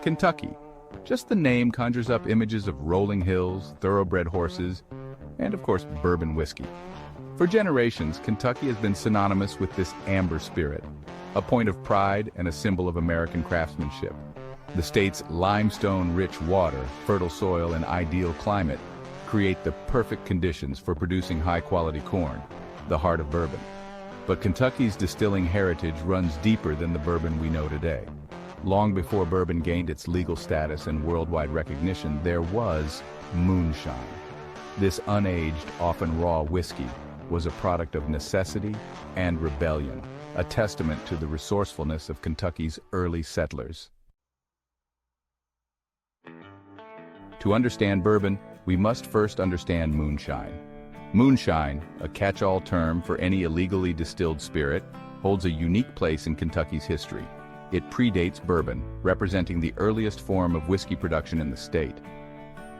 Kentucky. Just the name conjures up images of rolling hills, thoroughbred horses, and of course, bourbon whiskey. For generations, Kentucky has been synonymous with this amber spirit, a point of pride and a symbol of American craftsmanship. The state's limestone-rich water, fertile soil, and ideal climate create the perfect conditions for producing high-quality corn, the heart of bourbon. But Kentucky's distilling heritage runs deeper than the bourbon we know today. Long before bourbon gained its legal status and worldwide recognition, there was moonshine. This unaged, often raw whiskey was a product of necessity and rebellion, a testament to the resourcefulness of Kentucky's early settlers. To understand bourbon, we must first understand moonshine. Moonshine, a catch-all term for any illegally distilled spirit, holds a unique place in Kentucky's history. It predates bourbon, representing the earliest form of whiskey production in the state.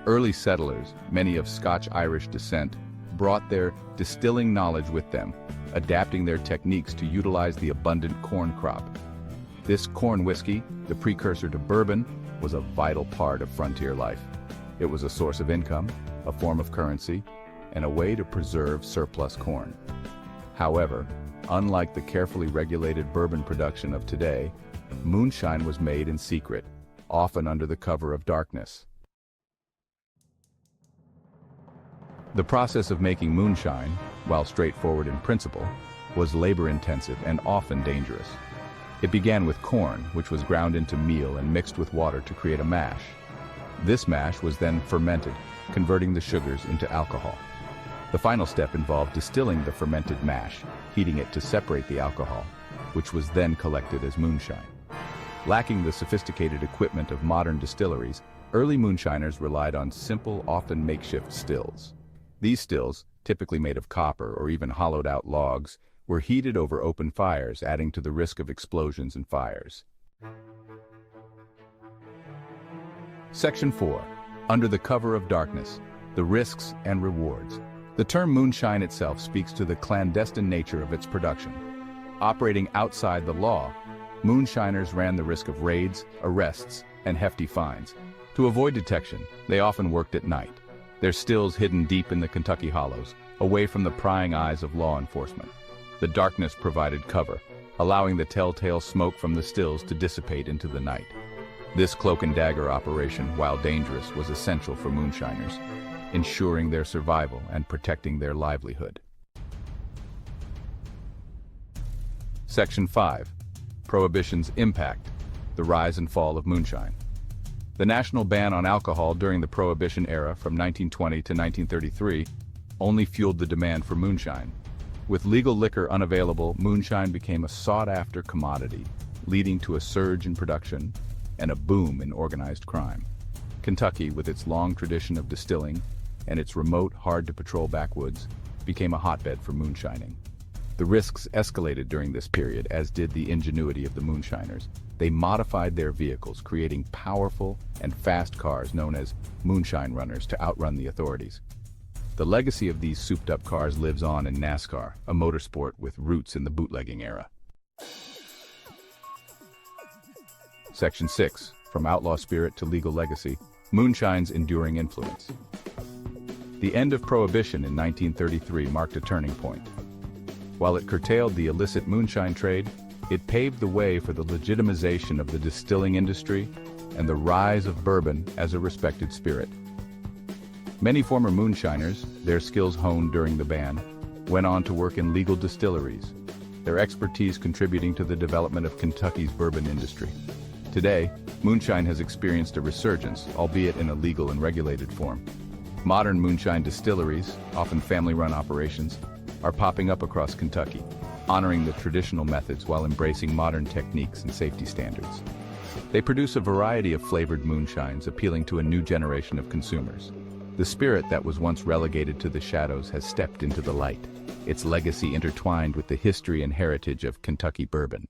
Early settlers, many of Scotch-Irish descent, brought their distilling knowledge with them, adapting their techniques to utilize the abundant corn crop. This corn whiskey, the precursor to bourbon, was a vital part of frontier life. It was a source of income, a form of currency, and a way to preserve surplus corn. However, unlike the carefully regulated bourbon production of today, moonshine was made in secret, often under the cover of darkness. The process of making moonshine, while straightforward in principle, was labor-intensive and often dangerous. It began with corn, which was ground into meal and mixed with water to create a mash. This mash was then fermented, converting the sugars into alcohol. The final step involved distilling the fermented mash, heating it to separate the alcohol, which was then collected as moonshine. Lacking the sophisticated equipment of modern distilleries, early moonshiners relied on simple, often makeshift stills. These stills, typically made of copper or even hollowed-out logs, were heated over open fires, adding to the risk of explosions and fires. Section 4. Under the cover of darkness, the risks and rewards. The term moonshine itself speaks to the clandestine nature of its production. Operating outside the law, moonshiners ran the risk of raids, arrests, and hefty fines. To avoid detection, they often worked at night, their stills hidden deep in the Kentucky hollows, away from the prying eyes of law enforcement. The darkness provided cover, allowing the telltale smoke from the stills to dissipate into the night. This cloak-and-dagger operation, while dangerous, was essential for moonshiners, ensuring their survival and protecting their livelihood. Section 5. Prohibition's impact, the rise and fall of moonshine. The national ban on alcohol during the Prohibition era from 1920 to 1933 only fueled the demand for moonshine. With legal liquor unavailable, moonshine became a sought-after commodity, leading to a surge in production and a boom in organized crime. Kentucky, with its long tradition of distilling and its remote, hard-to-patrol backwoods, became a hotbed for moonshining. The risks escalated during this period, as did the ingenuity of the moonshiners. They modified their vehicles, creating powerful and fast cars known as moonshine runners to outrun the authorities. The legacy of these souped-up cars lives on in NASCAR, a motorsport with roots in the bootlegging era. Section 6. From outlaw spirit to legal legacy, moonshine's enduring influence. The end of Prohibition in 1933 marked a turning point. While it curtailed the illicit moonshine trade, it paved the way for the legitimization of the distilling industry and the rise of bourbon as a respected spirit. Many former moonshiners, their skills honed during the ban, went on to work in legal distilleries, their expertise contributing to the development of Kentucky's bourbon industry. Today, moonshine has experienced a resurgence, albeit in a legal and regulated form. Modern moonshine distilleries, often family-run operations, are popping up across Kentucky, honoring the traditional methods while embracing modern techniques and safety standards. They produce a variety of flavored moonshines appealing to a new generation of consumers. The spirit that was once relegated to the shadows has stepped into the light, its legacy intertwined with the history and heritage of Kentucky bourbon.